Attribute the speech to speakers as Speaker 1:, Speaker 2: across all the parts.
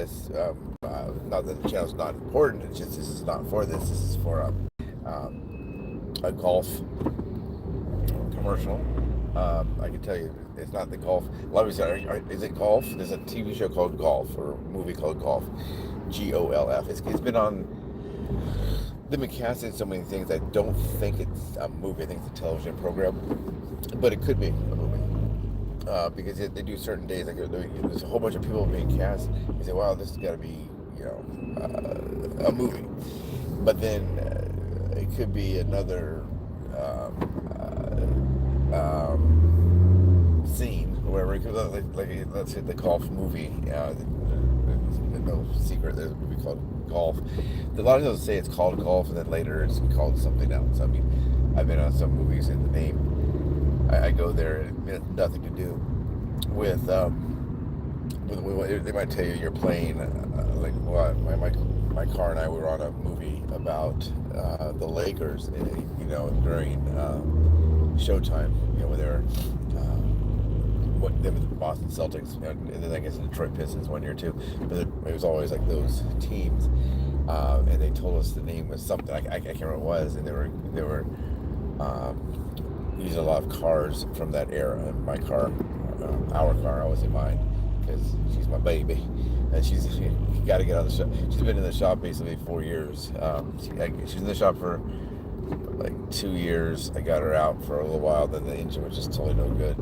Speaker 1: this. Not that the channel's not important. It's just this is not for this. This is for a golf commercial. I can tell you, it's not the golf. A lot of people say, is it golf? There's a TV show called Golf, or a movie called Golf, GOLF. It's been on. They've been casting so many things. I don't think it's a movie. I think it's a television program, but it could be a movie. Because they do certain days, like there's a whole bunch of people being cast. You say, "Wow, this has got to be, a movie." But then it could be another scene, or whatever. It could, like let's say the golf movie. There's no secret. There's a movie called Golf. A lot of people say it's called Golf, and then later it's called something else. I mean, I've been on some movies, and the name. I go there, and it has nothing to do with they might tell you you're playing my car and I were on a movie about the Lakers, during Showtime, when they were them with the Boston Celtics, and then I guess the Detroit Pistons one year too. But it was always like those teams, and they told us the name was something I can't remember what it was, and they were using a lot of cars from that era. And my car, our car, I was in mine because she's my baby, and she's got to get out of the shop. She's been in the shop basically 4 years. She's in the shop for like 2 years. I got her out for a little while. Then the engine was just totally no good.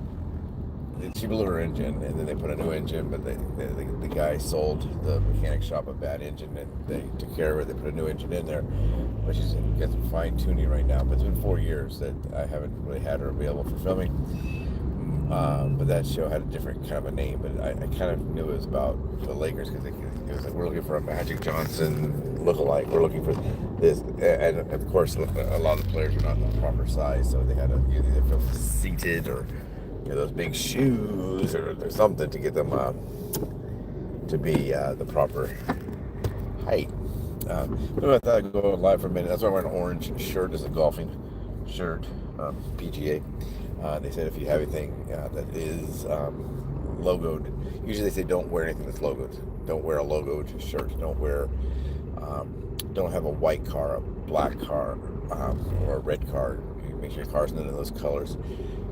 Speaker 1: She blew her engine, and then they put a new engine. But the guy sold the mechanic shop a bad engine, and they took care of it. They put a new engine in there, but she's got some fine tuning right now. But it's been 4 years that I haven't really had her available for filming. But that show had a different kind of a name. But I kind of knew it was about the Lakers, because it was like, we're looking for a Magic Johnson lookalike. We're looking for this, and of course, a lot of the players are not the proper size, so they had to either film seated or those big shoes or something to get them to be the proper height. But I thought I'd go live for a minute. That's why I wear an orange shirt. This is a golfing shirt, PGA. They said if you have anything that is logoed, usually they say don't wear anything that's logoed. Don't wear a logoed shirt. Don't have a white car, a black car, or a red car. You make sure your car's none of those colors.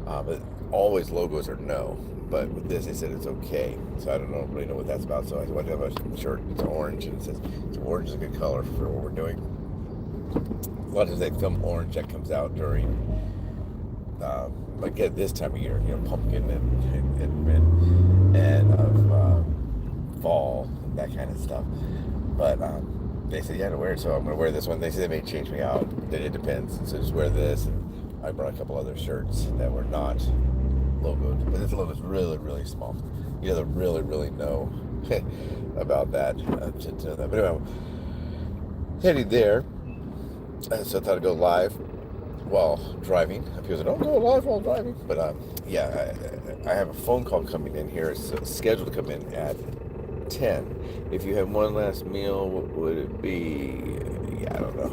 Speaker 1: But always logos are no. But with this, they said it's okay. So I don't really know what that's about. So I wanted to have a shirt. It's orange, and it says orange is a good color for what we're doing. A lot of times they film orange that comes out during, like at this time of year, pumpkin and fall, that kind of stuff. But they said, to wear it, so I'm going to wear this one. They said they may change me out. It depends. So just wear this. And I brought a couple other shirts that were not logoed. But this logo is really, really small. You have to really, really know about that. But anyway, heading there. So I thought I'd go live while driving. People said, don't go live while driving. But I have a phone call coming in here. It's scheduled to come in at 10. If you have one last meal, what would it be? I don't know.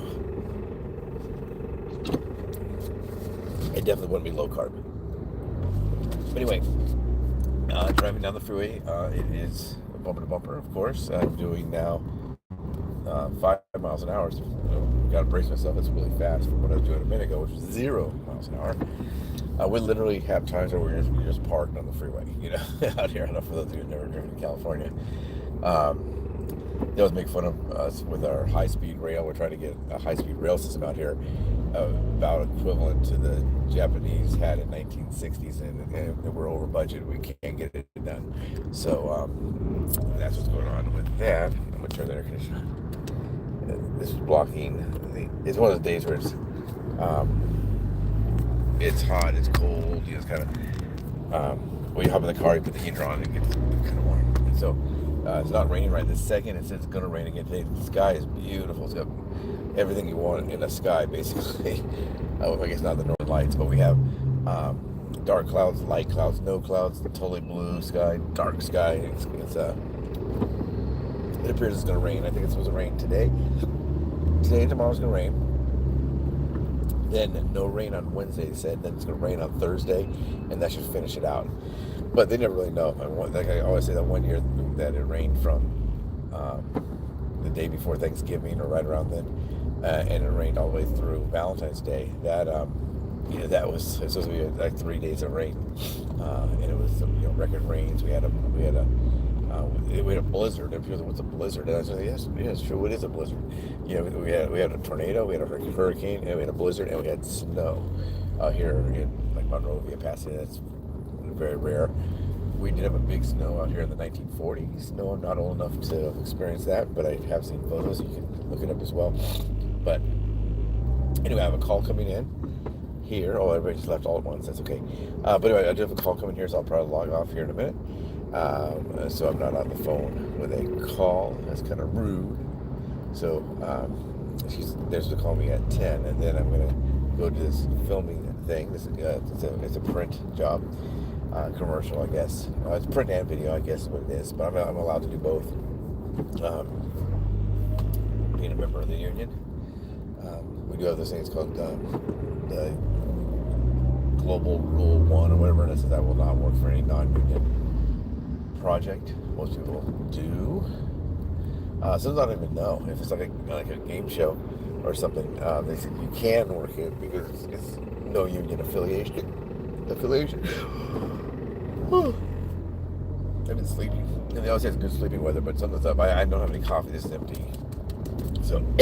Speaker 1: It definitely wouldn't be low carb. But anyway, driving down the freeway, it is bumper to bumper, of course. I'm doing now 5 miles an hour. So, got to brace myself. It's really fast from what I was doing a minute ago, which was 0 miles an hour. We literally have times where we're just parked on the freeway, out here. I don't know, for those of you who've never driven to California. They always make fun of us with our high-speed rail. We're trying to get a high-speed rail system out here about equivalent to the Japanese had in 1960s, and we're over budget. We can't get it done. So that's what's going on with that. I'm going to turn the air conditioner on. This is blocking. It's one of those days where it's hot, it's cold, it's kind of, when you hop in the car, you put the heater on, it gets kind of warm. And so it's not raining right this second. It says it's going to rain again today. The sky is beautiful. It's got everything you want in a sky, basically. I guess not the northern lights, but we have dark clouds, light clouds, no clouds, totally blue sky, dark sky. It appears it's going to rain. I think it's supposed to rain today. Today and tomorrow's going to rain. Then no rain on Wednesday, they said. Then it's going to rain on Thursday, and that should finish it out. But they never really know. Like I always say, that one year that it rained from the day before Thanksgiving or right around then, and it rained all the way through Valentine's Day. That was supposed to be like 3 days of rain, and it was record rains. We had a blizzard. And people said, "What's a blizzard?" And I said, "Yes, true. It is a blizzard." We had a tornado, we had a hurricane, and we had a blizzard, and we had snow out here in like Monrovia, Pasadena. That's very rare. We did have a big snow out here in the 1940s. No, I'm not old enough to experience that, but I have seen photos. You can look it up as well. But anyway, I have a call coming in here. Oh, everybody just left all at once. That's okay. But anyway, I do have a call coming here, so I'll probably log off here in a minute. So I'm not on the phone with a call. That's kind of rude. So there's to call me at 10, and then I'm going to go to this filming thing. It's a print job, commercial, I guess. It's print and video, I guess is what it is. But I'm allowed to do both. Being a member of the union, we do have those things called the Global Rule 1 or whatever, and it says I will not work for any non-union project. Most people do. Some I don't even know if it's like a game show or something. They said you can work it because it's no union affiliation. I've been sleeping, and they always say it's good sleeping weather, but something's up. I don't have any coffee. This is empty, so I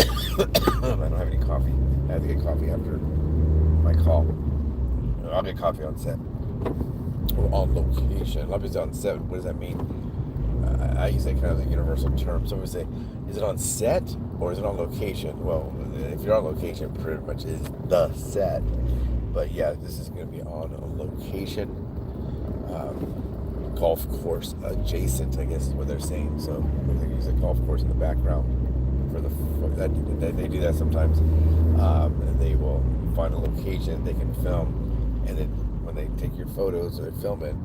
Speaker 1: don't have any coffee. I have to get coffee after my call. I'll get coffee on set. Or on location. A lot of people say on set. What does that mean? I use that kind of a universal term. Some people say, is it on set or is it on location? Well, if you're on location, it pretty much is the set. But yeah, this is going to be on a location. Golf course adjacent, I guess is what they're saying. So they use a golf course in the background for that. They do that sometimes. And they will find a location they can film, and then when they take your photos or film it,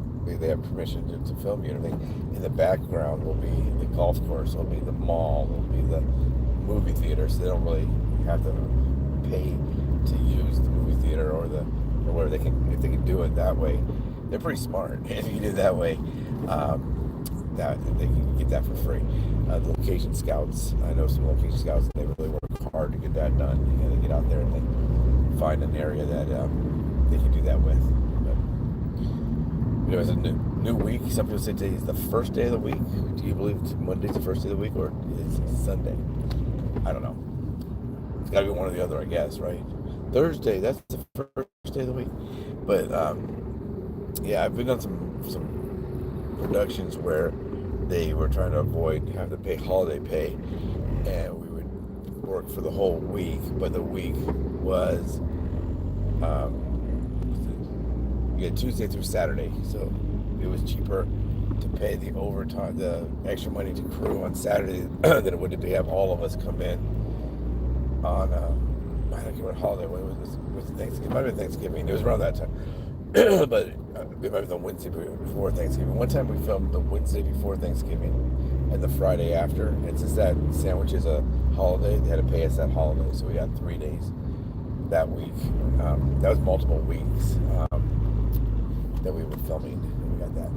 Speaker 1: they have permission to film you and everything. In the background will be the golf course, will be the mall, will be the movie theater, so they don't really have to pay to use the movie theater or where they can, if they can do it that way. They're pretty smart. If you can do it that way, that they can get that for free. The location scouts, I know some location scouts, they really work hard to get that done. They get out there and they find an area that they can do that with. It's a new week. Some people say today is the first day of the week. Do you believe Monday's the first day of the week or it's Sunday? I don't know. It's got to be one or the other, I guess, right? Thursday, that's the first day of the week. But yeah, I've been on some productions where they were trying to avoid having to pay holiday pay, and we would work for the whole week, but the week was Tuesday through Saturday, so it was cheaper to pay the overtime, the extra money to crew on Saturday than it would to have all of us come in on I don't know what holiday. When was Thanksgiving? It might have been Thanksgiving. It was around that time, but it might have been the Wednesday before Thanksgiving. One time we filmed the Wednesday before Thanksgiving and the Friday after, and since that sandwich is a holiday, they had to pay us that holiday, so we got 3 days that week. That was multiple weeks. That we were filming, and we got that.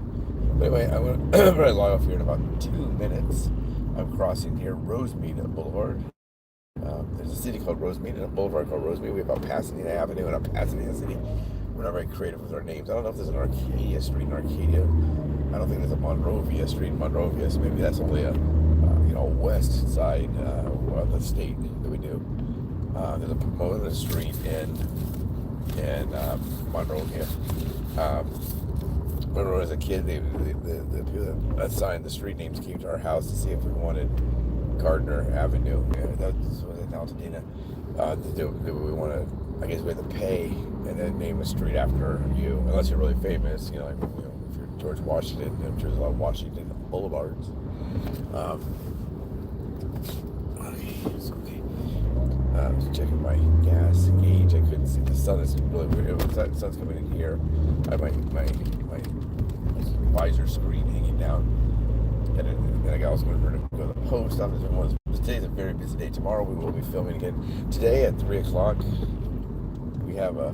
Speaker 1: But anyway, I'm going to log off here in about 2 minutes. I'm crossing here Rosemead Boulevard. There's a city called Rosemead and a boulevard called Rosemead. We have about Pasadena Avenue and a Pasadena City. We're not very creative with our names. I don't know if there's an Arcadia Street in Arcadia. I don't think there's a Monrovia Street in Monrovia, so maybe that's only a west side of the state that we do. There's a Pomona Street in Monrovia. Remember as a kid, the people that assigned the street names came to our house to see if we wanted Gardner Avenue. Yeah, that was in Altadena. We want to, I guess we had to pay and then name a street after you, unless you're really famous. If you're George Washington, I'm sure there's a lot of Washington boulevards. Okay, it's okay. I was checking my gas gauge. I couldn't see the sun. Is really weird. The sun's coming in here. I have my visor screen hanging down. And then I also going to go to the post office. Today's a very busy day. Tomorrow we will be filming again. Today at 3 o'clock, we have a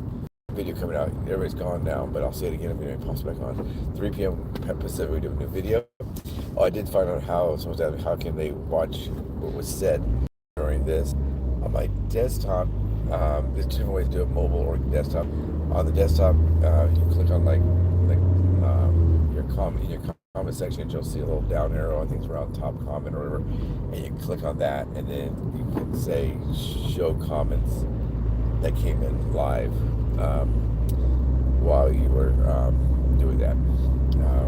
Speaker 1: video coming out. Everybody's gone now, but I'll say it again if anybody pops back on. 3 p.m. Pacific, we do a new video. Oh, I did find out how someone's asking how can they watch what was said during this on my desktop. There's different ways to do it, mobile or desktop. On the desktop, you click on your comment in your comment section. You'll see a little down arrow. I think it's around top comment or whatever, and you click on that, and then you can say show comments that came in live while you were doing that,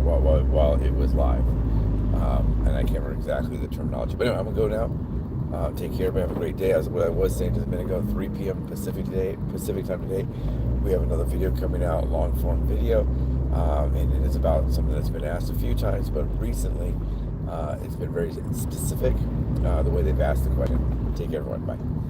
Speaker 1: while it was live. And I can't remember exactly the terminology, but anyway, I'm gonna go now. Take care, everybody. Have a great day. As what I was saying just a minute ago, 3 p.m. Pacific time today, we have another video coming out, long form video, and it is about something that's been asked a few times, but recently it's been very specific, the way they've asked the question. Take care, everyone. Bye.